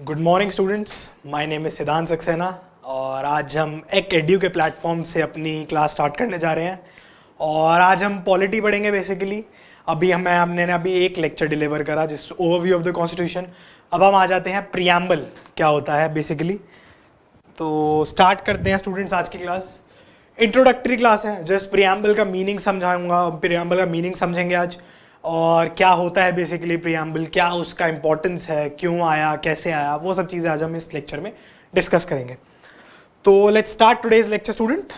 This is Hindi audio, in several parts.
Good morning students, my name is सिद्धांत सक्सेना और आज हम एक एड्यू के प्लेटफॉर्म से अपनी क्लास स्टार्ट करने जा रहे हैं। और आज हम पॉलिटी पढ़ेंगे बेसिकली। हमने अभी एक लेक्चर डिलीवर करा जिस ओवरव्यू ऑफ द कॉन्स्टिट्यूशन। अब हम आ जाते हैं प्रियम्बल क्या होता है बेसिकली। तो स्टार्ट करते हैं स्टूडेंट्स आज की क्लास। इंट्रोडक्टरी क्लास है, जस्ट प्रियम्बल का मीनिंग समझाऊंगा। प्रियम्बल का मीनिंग समझेंगे आज, और क्या होता है बेसिकली प्रियम्बल, क्या उसका इंपॉर्टेंस है, क्यों आया, कैसे आया, वो सब चीज़ें आज हम इस लेक्चर में डिस्कस करेंगे। तो let's start today's lecture student.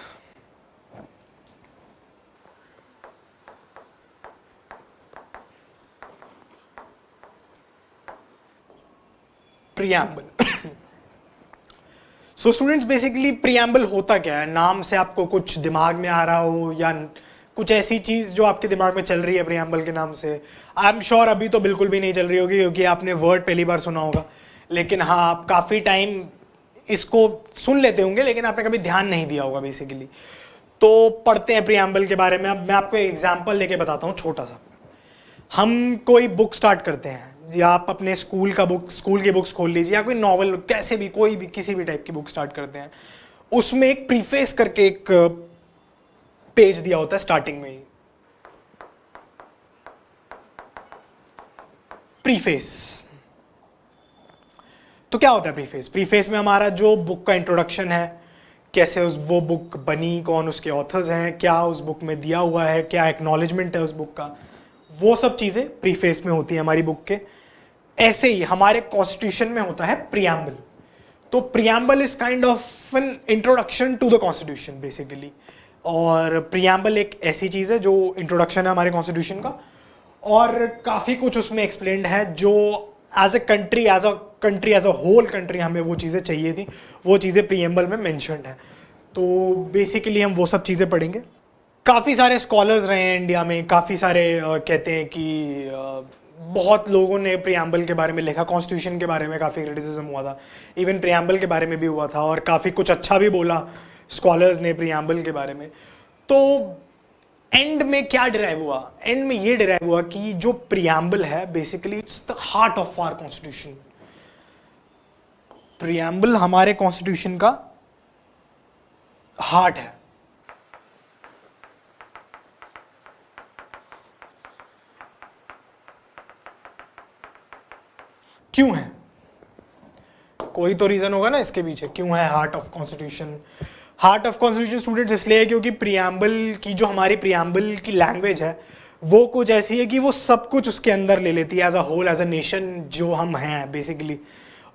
Preamble. So students basically preamble होता क्या है? नाम से आपको कुछ दिमाग में आ रहा हो या कुछ ऐसी चीज़ जो आपके दिमाग में चल रही है प्रियम्बल के नाम से। आई एम श्योर अभी तो बिल्कुल भी नहीं चल रही होगी क्योंकि आपने वर्ड पहली बार सुना होगा, लेकिन हाँ आप काफ़ी टाइम इसको सुन लेते होंगे लेकिन आपने कभी ध्यान नहीं दिया होगा बेसिकली। तो पढ़ते हैं प्रियम्बल के बारे में। अब मैं आपको एक एग्जाम्पल लेके बताता हूँ छोटा सा। हम कोई बुक स्टार्ट करते हैं, या आप अपने स्कूल की बुक्स खोल लीजिए, या कोई नॉवल, कैसे भी, कोई भी किसी भी टाइप की बुक स्टार्ट करते हैं, उसमें एक प्रीफेस करके एक पेज दिया होता है स्टार्टिंग में ही। प्रीफेस तो क्या होता है प्रीफेस? प्रीफेस में हमारा जो बुक का इंट्रोडक्शन है, कैसे वो बुक बनी, कौन उसके ऑथर्स हैं, क्या उस बुक में दिया हुआ है, क्या एक्नॉलेजमेंट है उस बुक का, वो सब चीजें प्रीफेस में होती है हमारी बुक के। ऐसे ही हमारे कॉन्स्टिट्यूशन में होता है प्रियम्बल। तो preamble is kind of an introduction to the constitution basically. और प्रियम्बल एक ऐसी चीज़ है जो इंट्रोडक्शन है हमारे कॉन्स्टिट्यूशन का, और काफ़ी कुछ उसमें एक्सप्लेन्ड है जो एज अ होल कंट्री हमें वो चीज़ें चाहिए थी, वो चीज़ें प्रियम्बल में मेंशन्ड है। तो बेसिकली हम वो सब चीज़ें पढ़ेंगे। काफ़ी सारे स्कॉलर्स रहे हैं इंडिया में, काफ़ी सारे कहते हैं कि बहुत लोगों ने प्रियम्बल के बारे में लिखा, कॉन्स्टिट्यूशन के बारे में काफ़ी क्रिटिसिज्म हुआ था, इवन प्रियम्बल के बारे में भी हुआ था, और काफ़ी कुछ अच्छा भी बोला स्कॉलर्स ने प्रियम्बल के बारे में। तो एंड में क्या डिराइव हुआ? एंड में ये डिराइव हुआ कि जो प्रियम्बल है basically it's the heart of our constitution. Preamble हमारे कॉन्स्टिट्यूशन का हार्ट है। क्यों है? कोई तो रीजन होगा ना इसके पीछे, क्यों है heart of constitution? Heart of constitution students इसलिए है क्योंकि प्रियम्बल की जो हमारी प्रियम्बल की लैंग्वेज है वो कुछ ऐसी है कि वो सब कुछ उसके अंदर ले लेती है, as a whole, as a nation जो हम हैं बेसिकली।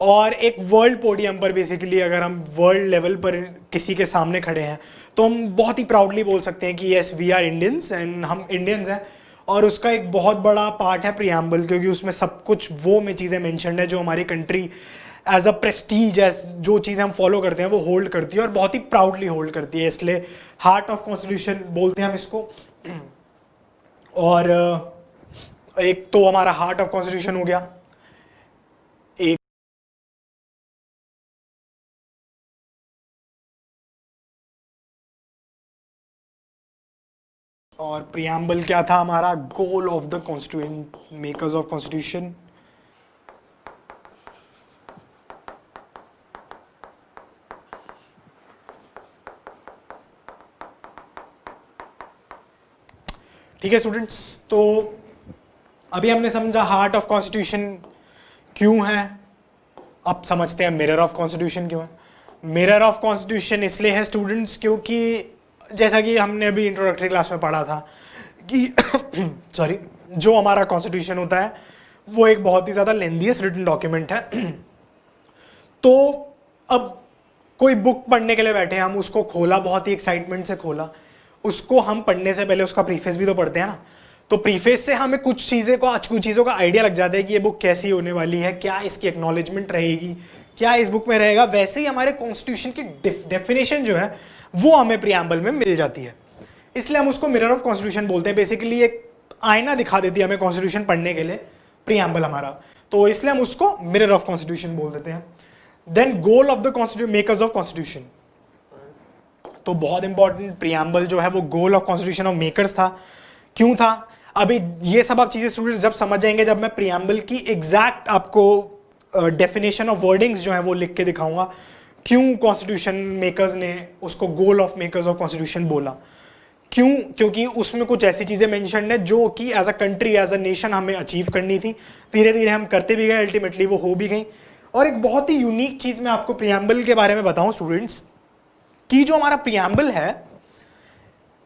और एक वर्ल्ड पोडियम पर बेसिकली अगर हम वर्ल्ड लेवल पर किसी के सामने खड़े हैं तो हम बहुत ही प्राउडली बोल सकते हैं कि yes we are Indians, and हम इंडियंस हैं। और उसका एक बहुत बड़ा पार्ट है प्रियम्बल, क्योंकि उसमें सब कुछ वो में चीज़ें मेंशन्ड है जो हमारी country as a prestige, as जो चीज़ें हम फॉलो करते हैं वो होल्ड करती है, और बहुत ही प्राउडली होल्ड करती है, इसलिए हार्ट ऑफ कॉन्स्टिट्यूशन बोलते हैं हम इसको। और एक तो हमारा हार्ट ऑफ कॉन्स्टिट्यूशन हो गया। एक और प्रियम्बल क्या था हमारा गोल of the constituent makers of constitution? ठीक है स्टूडेंट्स, तो अभी हमने समझा हार्ट ऑफ कॉन्स्टिट्यूशन क्यों है। अब समझते हैं मिरर ऑफ कॉन्स्टिट्यूशन क्यों है। मिरर ऑफ कॉन्स्टिट्यूशन इसलिए है स्टूडेंट्स क्योंकि जैसा कि हमने अभी इंट्रोडक्टरी क्लास में पढ़ा था कि सॉरी, जो हमारा कॉन्स्टिट्यूशन होता है वो एक बहुत ही ज़्यादा लेंथीएस्ट रिटन डॉक्यूमेंट है। तो अब कोई बुक पढ़ने के लिए बैठे, हम उसको खोला, बहुत ही एक्साइटमेंट से खोला, उसको हम पढ़ने से पहले उसका प्रीफेस भी तो पढ़ते हैं ना। तो प्रीफेस से हमें कुछ चीज़ों का आइडिया लग जाता है कि ये बुक कैसी होने वाली है, क्या इसकी एक्नॉलेजमेंट रहेगी, क्या इस बुक में रहेगा। वैसे ही हमारे कॉन्स्टिट्यूशन की डेफिनेशन जो है वो हमें प्रियम्बल में मिल जाती है, इसलिए हम उसको मिरर ऑफ कॉन्स्टिट्यूशन बोलते हैं। बेसिकली एक आईना दिखा देती है हमें कॉन्स्टिट्यूशन पढ़ने के लिए प्रियम्बल हमारा, तो इसलिए हम उसको मिरर ऑफ कॉन्स्टिट्यूशन बोल देते हैं। Then goal of the constitution makers of constitution, तो बहुत इंपॉर्टेंट, प्रियम्बल जो है वो goal of constitution of makers था। क्यों था? अभी ये सब आप चीज़ें स्टूडेंट्स जब समझ जाएंगे, जब मैं प्रियम्बल की एग्जैक्ट आपको डेफिनेशन ऑफ वर्डिंग्स जो है वो लिख के दिखाऊंगा, क्यों कॉन्स्टिट्यूशन मेकर्स ने उसको goal of makers of constitution बोला, क्यों, क्योंकि उसमें कुछ ऐसी चीज़ें मेंशन है जो कि as a country as a nation हमें अचीव करनी थी, धीरे धीरे हम करते भी गए, अल्टीमेटली वो हो भी गई। और एक बहुत ही यूनिक चीज़ मैं आपको प्रियम्बल के बारे में बताऊं स्टूडेंट्स, कि जो हमारा प्रियम्बल है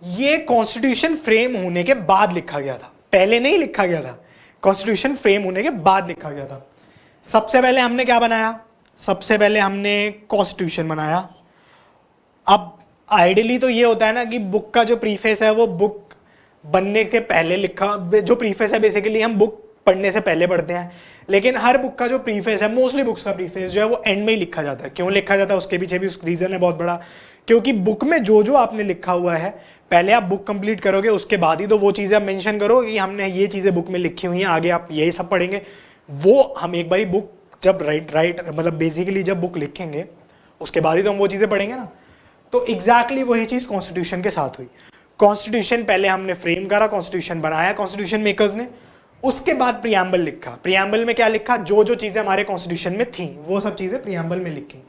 ये कॉन्स्टिट्यूशन फ्रेम होने के बाद लिखा गया था, पहले नहीं लिखा गया था, कॉन्स्टिट्यूशन फ्रेम होने के बाद लिखा गया था। सबसे पहले हमने क्या बनाया, सबसे पहले हमने कॉन्स्टिट्यूशन बनाया। अब आइडियली तो ये होता है ना कि बुक का जो प्रीफेस है वो बुक बनने के पहले लिखा, जो प्रीफेस है बेसिकली हम बुक पढ़ने से पहले पढ़ते हैं, लेकिन हर बुक का जो प्रीफेस है, मोस्टली बुक्स का प्रीफेस जो है वो एंड में ही लिखा जाता है। क्यों लिखा जाता है उसके पीछे भी उस रीज़न है बहुत बड़ा, क्योंकि बुक में जो जो आपने लिखा हुआ है पहले आप बुक कंप्लीट करोगे, उसके बाद ही तो वो चीज़ें आप मेंशन करो कि हमने ये चीज़ें बुक में लिखी हुई हैं, आगे आप यही सब पढ़ेंगे। वो हम एक बारी बुक जब राइट मतलब बेसिकली जब बुक लिखेंगे उसके बाद ही तो हम वो चीज़ें पढ़ेंगे ना। तो एग्जैक्टली वही चीज़ कॉन्स्टिट्यूशन के साथ हुई। कॉन्स्टिट्यूशन पहले हमने फ्रेम करा, कॉन्स्टिट्यूशन बनाया कॉन्स्टिट्यूशन मेकर्स ने, उसके बाद प्रियम्बल लिखा। प्रियम्बल में क्या लिखा, जो जो चीज़ें हमारे कॉन्स्टिट्यूशन में थी वो सब चीज़ें प्रियम्बल में लिखी,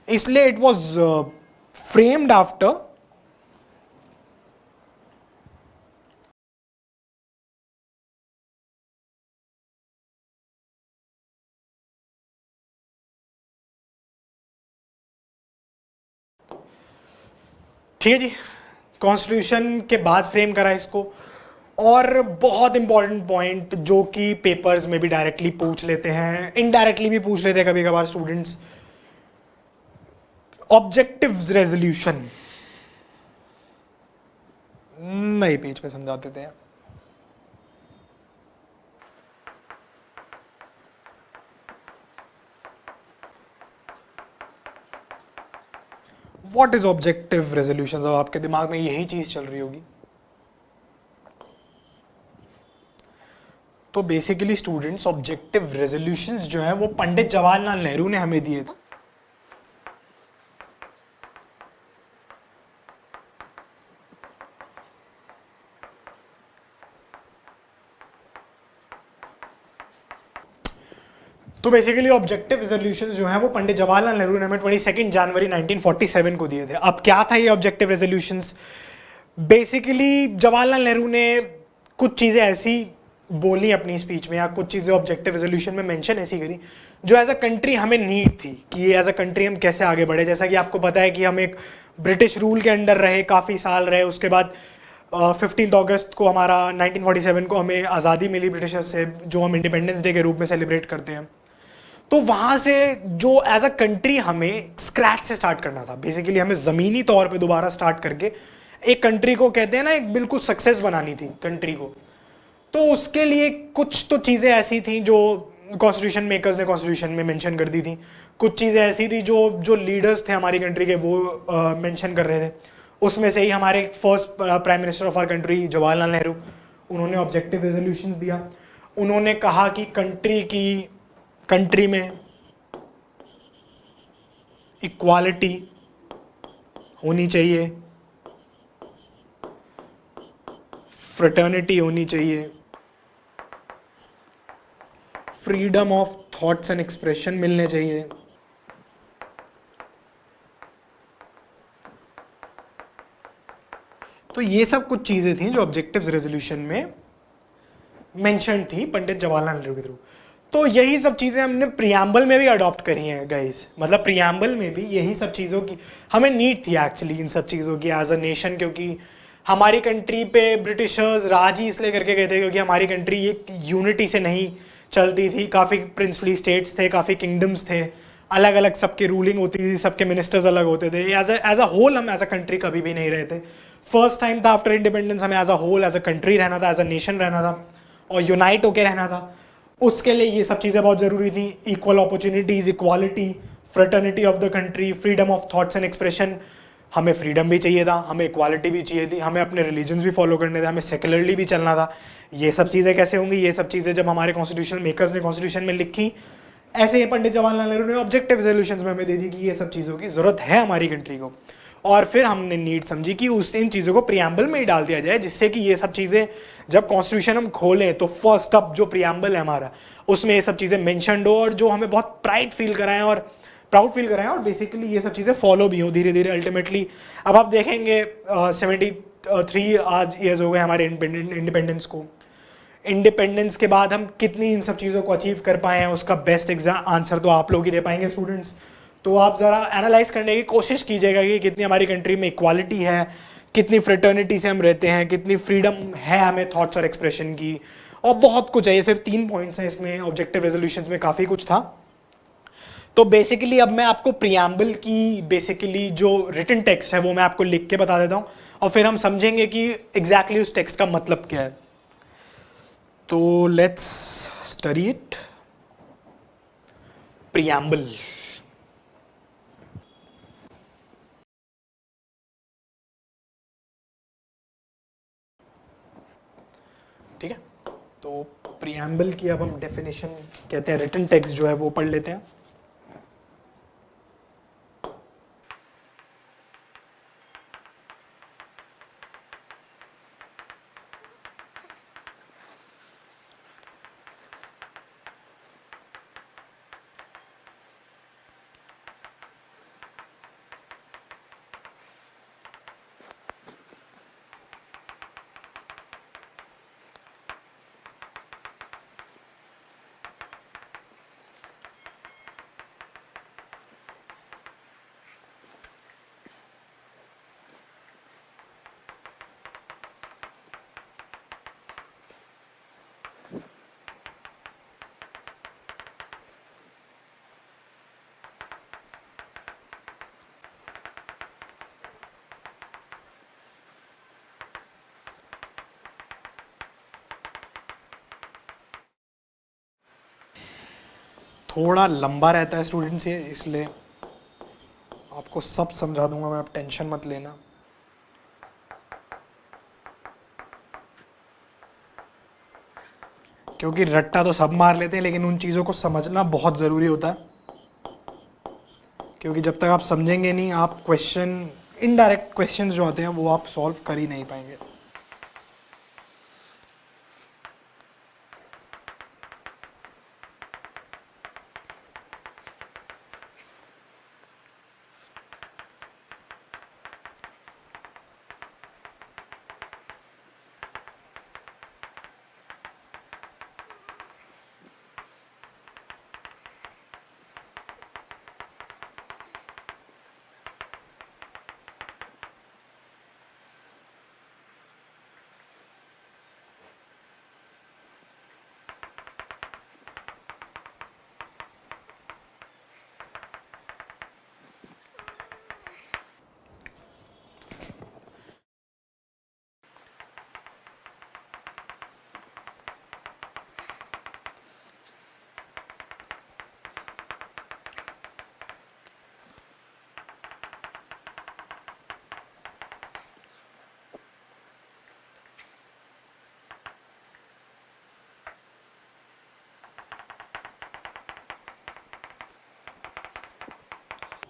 इसलिए इट वॉज फ्रेम्ड आफ्टर ठीक है जी, कॉन्स्टिट्यूशन के बाद फ्रेम करा इसको। और बहुत इंपॉर्टेंट पॉइंट जो कि पेपर्स में भी डायरेक्टली पूछ लेते हैं, इनडायरेक्टली भी पूछ लेते हैं कभी कभार स्टूडेंट्स, ऑब्जेक्टिव्स रेजोल्यूशन। नए पेज पे समझा देते हैं। What is objective resolution? अब आपके दिमाग में यही चीज चल रही होगी। तो बेसिकली स्टूडेंट्स ऑब्जेक्टिव रेजोल्यूशंस जो है वो पंडित जवाहरलाल नेहरू ने हमें दिए थे। तो बेसिकली ऑब्जेक्टिव रेजोल्यूशंस जो है वो पंडित जवाहरलाल नेहरू ने हमें 22 जनवरी 1947 को दिए थे। अब क्या था ये objective resolutions? Basically Jawaharlal Nehru ने कुछ चीज़ें ऐसी बोली अपनी स्पीच में, या कुछ चीज़ें ऑब्जेक्टिव रेजोल्यूशन में मेंशन ऐसी करी जो एज अ कंट्री हमें नीड थी कि ये एज अ कंट्री हम कैसे आगे बढ़े। जैसा कि आपको पता है कि हम एक ब्रिटिश रूल के अंडर रहे, काफ़ी साल रहे, उसके बाद 15 अगस्त को हमारा 1947 को हमें आज़ादी मिली ब्रिटिशर्स से, जो हम इंडिपेंडेंस डे के रूप में सेलिब्रेट करते हैं। तो वहाँ से जो एज अ कंट्री हमें स्क्रैच से स्टार्ट करना था, बेसिकली हमें ज़मीनी तौर पे दोबारा स्टार्ट करके एक कंट्री को, कहते हैं ना, एक बिल्कुल सक्सेस बनानी थी कंट्री को। तो उसके लिए कुछ तो चीज़ें ऐसी थी जो कॉन्स्टिट्यूशन मेकर्स ने कॉन्स्टिट्यूशन में मेंशन कर दी थी, कुछ चीज़ें ऐसी थी जो जो लीडर्स थे हमारी कंट्री के वो मेंशन कर रहे थे। उसमें से ही हमारे first prime minister of our country Jawaharlal Nehru, उन्होंने ऑब्जेक्टिव रेजोल्यूशंस दिया। उन्होंने कहा कि कंट्री में इक्वालिटी होनी चाहिए, फ्रेटर्निटी होनी चाहिए, freedom of thoughts and expression मिलने चाहिए, तो ये सब कुछ चीज़ें थी जो ऑब्जेक्टिव्स रेजोल्यूशन में मेंशन थी पंडित जवाहरलाल नेहरू के थ्रू। तो यही सब चीज़ें हमने प्रियम्बल में भी अडॉप्ट करी हैं गाइस। मतलब प्रियम्बल में भी यही सब चीज़ों की हमें नीड थी एक्चुअली, इन सब चीज़ों की एज अ नेशन, क्योंकि हमारी कंट्री पे ब्रिटिशर्स राज ही इसलिए करके गए थे क्योंकि हमारी कंट्री एक यूनिटी से नहीं चलती थी। काफ़ी प्रिंसली स्टेट्स थे, काफ़ी किंगडम्स थे, अलग अलग सबके रूलिंग होती थी, सबके मिनिस्टर्स अलग होते थे। एज अ होल हम एज अ कंट्री कभी भी नहीं रहे थे। फर्स्ट टाइम था आफ्टर इंडिपेंडेंस हमें as a whole, as a country रहना था, एज अ नेशन रहना था और यूनाइट होकर रहना था। उसके लिए ये सब चीज़ें बहुत ज़रूरी थी। Equal opportunities, equality, fraternity of the country, freedom of thoughts and expression. हमें फ्रीडम भी चाहिए था, हमें इक्वालिटी भी चाहिए थी, हमें अपने रिलीजन्स भी फॉलो करने थे, हमें सेकुलरली भी चलना था। ये सब चीज़ें कैसे होंगी? ये सब चीज़ें जब हमारे कॉन्स्टिट्यूशन मेकर्स ने कॉन्स्टिट्यूशन में लिखी, ऐसे ही पंडित जवाहरलाल नेहरू ने ऑब्जेक्टिव रेजोल्यूशंस में हमें दे दी कि ये सब चीज़ों की ज़रूरत है हमारी कंट्री को। और फिर हमने नीड समझी कि उस इन चीज़ों को प्रियम्बल में ही डाल दिया जाए, जिससे कि ये सब चीज़ें जब कॉन्स्टिट्यूशन हम खोलें तो फर्स्ट अप जो प्रियम्बल है हमारा, उसमें ये सब चीज़ें मेंशनड हो और जो हमें बहुत प्राउड फील कराएं और बेसिकली ये सब चीज़ें फॉलो भी हो धीरे धीरे अल्टीमेटली। अब आप देखेंगे 73 आज ईयर्स हो गए हमारे इंडिपेंडेंस को। इंडिपेंडेंस के बाद हम कितनी इन सब चीज़ों को अचीव कर पाए हैं, उसका बेस्ट आंसर तो आप लोग ही दे पाएंगे स्टूडेंट्स। तो आप ज़रा एनालाइज करने की कोशिश कीजिएगा कि कितनी हमारी कंट्री में इक्वालिटी है, कितनी फ्रेटर्निटी से हम रहते हैं, कितनी फ्रीडम है हमें थॉट्स और एक्सप्रेशन की, और बहुत कुछ है। ये सिर्फ 3 पॉइंट्स हैं, इसमें ऑब्जेक्टिव रेजोल्यूशंस में काफ़ी कुछ था। तो बेसिकली अब मैं आपको प्रियम्बल की बेसिकली जो रिटन टेक्स्ट है वो मैं आपको लिख के बता देता हूँ, और फिर हम समझेंगे कि एग्जैक्टली उस टेक्स्ट का मतलब क्या है। तो लेट्स स्टडी इट। प्रियम्बल। ठीक है, तो प्रियम्बल की अब हम डेफिनेशन कहते हैं, रिटन टेक्स्ट जो है वो पढ़ लेते हैं। थोड़ा लंबा रहता है स्टूडेंट्स ये, इसलिए आपको सब समझा दूंगा मैं, आप टेंशन मत लेना। क्योंकि रट्टा तो सब मार लेते हैं, लेकिन उन चीज़ों को समझना बहुत ज़रूरी होता है, क्योंकि जब तक आप समझेंगे नहीं, आप क्वेश्चन, इनडायरेक्ट क्वेश्चन जो आते हैं वो आप सॉल्व कर ही नहीं पाएंगे।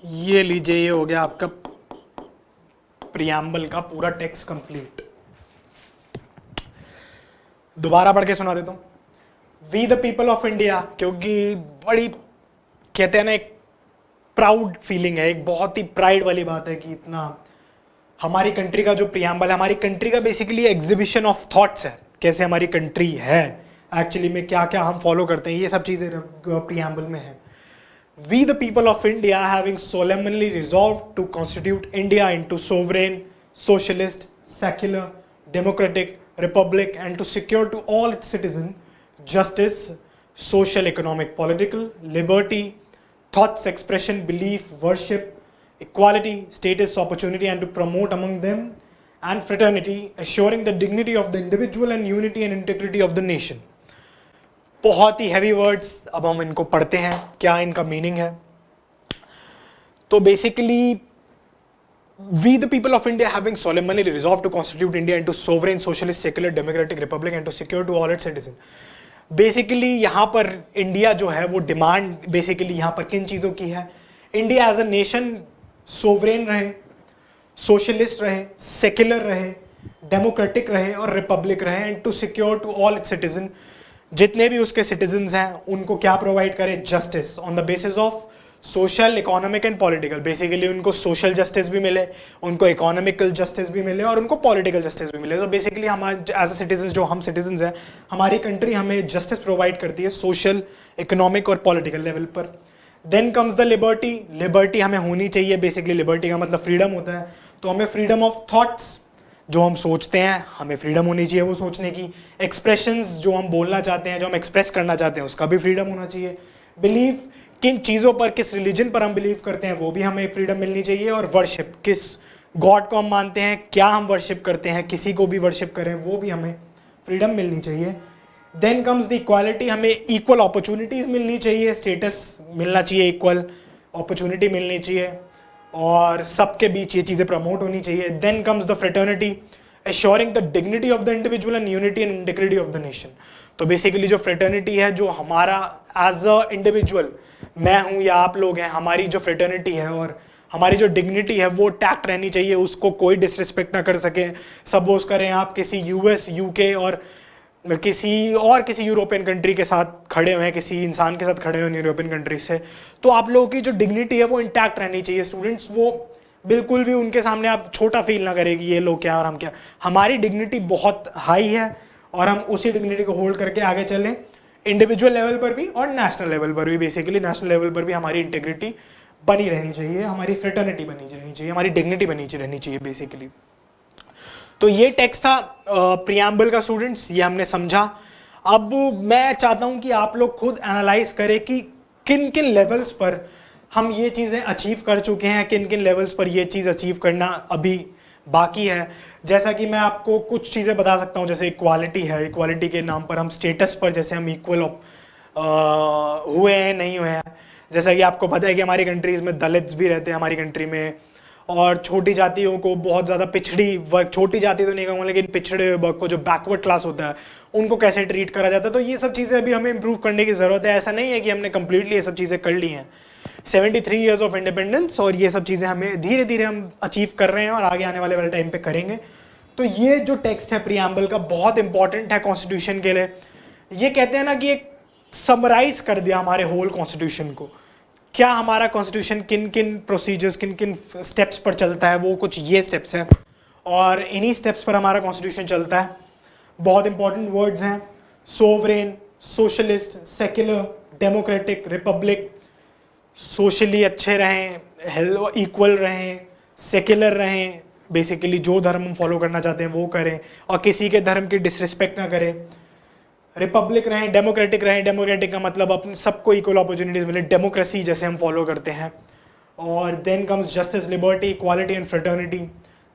ये लीजिए, ये हो गया आपका प्रियम्बल का पूरा टेक्स्ट कंप्लीट। दोबारा पढ़ के सुना देता हूं। We the people of India, क्योंकि बड़ी कहते हैं ना, एक प्राउड फीलिंग है, एक बहुत ही प्राइड वाली बात है कि इतना हमारी कंट्री का जो प्रियम्बल है, हमारी कंट्री का बेसिकली एग्जीबिशन ऑफ थॉट्स है, कैसे हमारी कंट्री है एक्चुअली में, क्या क्या हम फॉलो करते हैं, ये सब चीज़ें प्रियम्बल में है। We the people of India having solemnly resolved to constitute India into sovereign, socialist, secular, democratic republic and to secure to all its citizens justice, social, economic, political, liberty, thoughts, expression, belief, worship, equality, status, opportunity and to promote among them and fraternity, assuring the dignity of the individual and unity and integrity of the nation. बहुत ही हैवी वर्ड्स, अब हम इनको पढ़ते हैं, क्या इनका मीनिंग है। तो basically we the people of India having solemnly resolved to constitute India into sovereign, socialist, secular, democratic republic and to secure to all its citizens. Basically यहाँ पर इंडिया जो है वो डिमांड बेसिकली यहाँ पर किन चीज़ों की है, India as a nation sovereign रहे, सोशलिस्ट रहे, सेक्युलर रहे, डेमोक्रेटिक रहे और रिपब्लिक रहे, and to secure to all its citizen, जितने भी उसके सिटीजन्स हैं उनको क्या प्रोवाइड करे, justice on the basis of social, economic and political. Basically उनको सोशल जस्टिस भी मिले, उनको इकोनॉमिकल जस्टिस भी मिले और उनको पॉलिटिकल जस्टिस भी मिले। तो बेसिकली हम एज अ सिटीजन, जो हम सिटीजन्स हैं, हमारी कंट्री हमें जस्टिस प्रोवाइड करती है सोशल, इकोनॉमिक और पॉलिटिकल लेवल पर। Then comes the liberty. Liberty हमें होनी चाहिए, बेसिकली लिबर्टी का मतलब फ्रीडम होता है। तो हमें फ्रीडम ऑफ थॉट्स, जो हम सोचते हैं हमें फ्रीडम होनी चाहिए वो सोचने की। एक्सप्रेशंस, जो हम बोलना चाहते हैं, जो हम एक्सप्रेस करना चाहते हैं, उसका भी फ्रीडम होना चाहिए। बिलीव, किन चीज़ों पर, किस रिलीजन पर हम बिलीव करते हैं वो भी हमें फ्रीडम मिलनी चाहिए। और वर्शिप, किस गॉड को हम मानते हैं, क्या हम वर्शिप करते हैं, किसी को भी वर्शिप करें वो भी हमें फ्रीडम मिलनी चाहिए। देन कम्स द इक्वालिटी, हमें इक्वल अपॉर्चुनिटीज़ मिलनी चाहिए, स्टेटस मिलना चाहिए, इक्वल अपॉर्चुनिटी मिलनी चाहिए और सबके बीच ये चीज़ें प्रमोट होनी चाहिए। Then comes the fraternity, assuring the dignity of the individual and unity and integrity of the nation. तो बेसिकली जो फ्रेटर्निटी है, जो हमारा एज अ इंडिविजुअल, मैं हूँ या आप लोग हैं, हमारी जो फ्रेटर्निटी है और हमारी जो डिग्निटी है वो टैक्ट रहनी चाहिए, उसको कोई डिसरिस्पेक्ट ना कर सके। सपोज करें आप किसी यूएस, यूके और किसी यूरोपियन कंट्री के साथ खड़े हुए हैं, किसी इंसान के साथ खड़े हुए हैं यूरोपियन कंट्री से, तो आप लोगों की जो डिग्निटी है वो इंटैक्ट रहनी चाहिए। स्टूडेंट्स, वो बिल्कुल भी उनके सामने आप छोटा फील ना करें कि ये लोग क्या और हम क्या। हमारी डिग्निटी बहुत हाई है और हम उसी डिग्निटी को होल्ड करके आगे चलें, इंडिविजुअल लेवल पर भी और नेशनल लेवल पर भी। बेसिकली नेशनल लेवल पर भी हमारी इंटीग्रिटी बनी रहनी चाहिए, हमारी फ्रेटर्निटी बनी रहनी चाहिए, हमारी डिग्निटी बनी रहनी चाहिए बेसिकली। तो ये टेक्स्ट था प्रियम्बल का स्टूडेंट्स, ये हमने समझा। अब मैं चाहता हूँ कि आप लोग खुद एनालाइज करें कि किन किन लेवल्स पर हम ये चीज़ें अचीव कर चुके हैं, किन किन लेवल्स पर ये चीज़ अचीव करना अभी बाकी है। जैसा कि मैं आपको कुछ चीज़ें बता सकता हूँ, जैसे इक्वालिटी है, इक्वालिटी के नाम पर हम स्टेटस पर जैसे हम इक्वल हुए हैं नहीं हुए हैं। जैसा कि आपको पता है कि हमारी कंट्रीज़ में दलित्स भी रहते हैं हमारी कंट्री में, और छोटी जातियों को बहुत ज़्यादा पिछड़ी वर्ग, छोटी जाति तो नहीं कहूँगा लेकिन पिछड़े वर्ग को, जो बैकवर्ड क्लास होता है, उनको कैसे ट्रीट करा जाता है। तो ये सब चीज़ें अभी हमें इंप्रूव करने की ज़रूरत है। ऐसा नहीं है कि हमने कंप्लीटली ये सब चीज़ें कर ली हैं। 73 ईयर्स ऑफ इंडिपेंडेंस, और ये सब चीज़ें हमें धीरे धीरे हम अचीव कर रहे हैं और आगे आने वाले टाइम पे करेंगे। तो ये जो टेक्स्ट है प्रियम्बल का, बहुत इंपॉर्टेंट है कॉन्स्टिट्यूशन के लिए। ये कहते हैं ना कि एक समराइज कर दिया हमारे होल कॉन्स्टिट्यूशन को, क्या हमारा कॉन्स्टिट्यूशन किन किन प्रोसीजर्स, किन किन स्टेप्स पर चलता है, वो कुछ ये स्टेप्स हैं और इन्हीं स्टेप्स पर हमारा कॉन्स्टिट्यूशन चलता है। बहुत इंपॉर्टेंट वर्ड्स हैं, sovereign, socialist, secular, democratic, Republic. Socially अच्छे रहें, इक्वल रहें, सेक्युलर रहें, बेसिकली जो धर्म हम फॉलो करना चाहते हैं वो करें और किसी के धर्म की डिसरिस्पेक्ट ना करें। रिपब्लिक रहें, डेमोक्रेटिक रहें, डेमोक्रेटिक का मतलब अपने सबको इक्वल अपॉर्चुनिटीज़ मिले, डेमोक्रेसी जैसे हम फॉलो करते हैं। और then comes justice, liberty, equality and fraternity.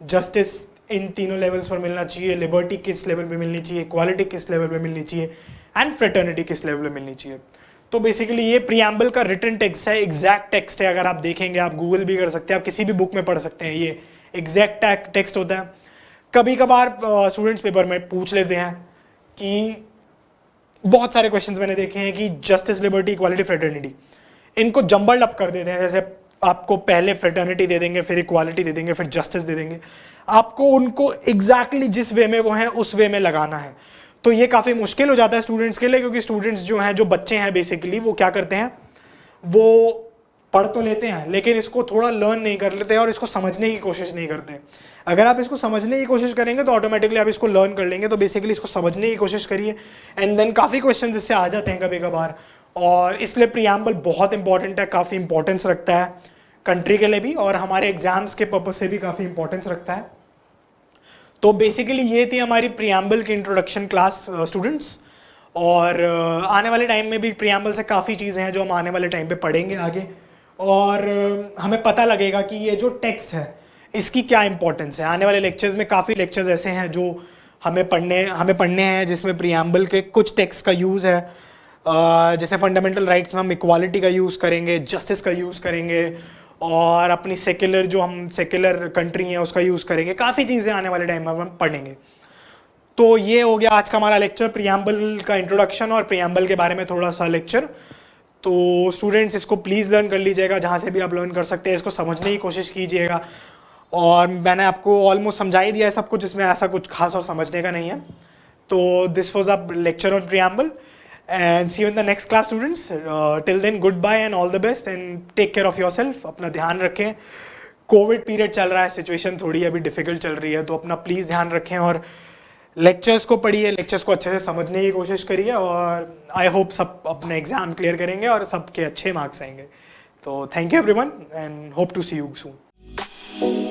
Justice इन तीनों लेवल्स पर मिलना चाहिए, लिबर्टी किस लेवल पे मिलनी चाहिए, इक्वालिटी किस लेवल पे मिलनी चाहिए एंड फ्रेटर्निटी किस लेवल पे मिलनी चाहिए। तो बेसिकली ये प्रियम्बल का रिटन टेक्स्ट है, एग्जैक्ट टेक्स्ट है। अगर आप देखेंगे, आप गूगल भी कर सकते हैं, आप किसी भी बुक में पढ़ सकते हैं, ये एग्जैक्ट टेक्स्ट होता है। कभी कभार स्टूडेंट्स पेपर में पूछ लेते हैं कि बहुत सारे क्वेश्चंस मैंने देखे हैं कि जस्टिस, लिबर्टी, इक्वालिटी, फ्रेटर्निटी, इनको जंबल्ड अप कर देते हैं। जैसे आपको पहले फ्रेटर्निटी दे देंगे, फिर इक्वालिटी दे देंगे, फिर जस्टिस दे देंगे। आपको उनको एग्जैक्टली जिस वे में वो हैं उस वे में लगाना है। तो ये काफ़ी मुश्किल हो जाता है स्टूडेंट्स के लिए, क्योंकि स्टूडेंट्स जो हैं, जो बच्चे हैं बेसिकली, वो क्या करते हैं, वो पढ़ तो लेते हैं लेकिन इसको थोड़ा लर्न नहीं कर लेते और इसको समझने की कोशिश नहीं करते। अगर आप इसको समझने की कोशिश करेंगे तो ऑटोमेटिकली आप इसको लर्न कर लेंगे। तो बेसिकली इसको समझने की कोशिश करिए, एंड देन काफ़ी क्वेश्चंस इससे आ जाते हैं कभी कभार, और इसलिए प्रियम्बल बहुत इंपॉर्टेंट है, काफ़ी इंपॉर्टेंस रखता है कंट्री के लिए भी और हमारे एग्जाम्स के पर्पज से भी काफ़ी इंपॉर्टेंस रखता है। तो बेसिकली ये थी हमारी प्रियम्बल की इंट्रोडक्शन क्लास स्टूडेंट्स, और आने वाले टाइम में भी प्रियम्बल से काफ़ी चीज़ें हैं जो हम आने वाले टाइम पे पढ़ेंगे आगे, और हमें पता लगेगा कि ये जो टेक्स्ट है इसकी क्या इंपॉर्टेंस है। आने वाले लेक्चर्स में काफ़ी लेक्चर्स ऐसे हैं जो हमें पढ़ने हैं, जिसमें प्रियम्बल के कुछ टेक्स्ट का यूज़ है। जैसे फंडामेंटल राइट्स में हम इक्वालिटी का यूज़ करेंगे, जस्टिस का यूज़ करेंगे, और अपनी सेक्युलर, जो हम सेक्युलर कंट्री हैं उसका यूज़ करेंगे। काफ़ी चीज़ें आने वाले टाइम में हम पढ़ेंगे। तो ये हो गया आज का हमारा लेक्चर, प्रियम्बल का इंट्रोडक्शन और प्रियम्बल के बारे में थोड़ा सा लेक्चर। तो स्टूडेंट्स इसको प्लीज़ लर्न कर लीजिएगा, जहाँ से भी आप लर्न कर सकते हैं, इसको समझने की कोशिश कीजिएगा। और मैंने आपको ऑलमोस्ट समझा ही दिया है सब कुछ, इसमें ऐसा कुछ खास और समझने का नहीं है। तो this was a lecture on preamble and see you in the next class students. Till then good bye and all the best and take care of your self. अपना ध्यान रखें, कोविड पीरियड चल रहा है, सिचुएशन थोड़ी अभी डिफिकल्ट चल रही है, तो अपना प्लीज़ ध्यान रखें और लेक्चर्स को पढ़िए, लेक्चर्स को अच्छे से समझने की कोशिश करिए और आई होप सब अपने एग्जाम क्लियर करेंगे और सबके अच्छे मार्क्स आएंगे। तो thank you everyone and hope to see you soon.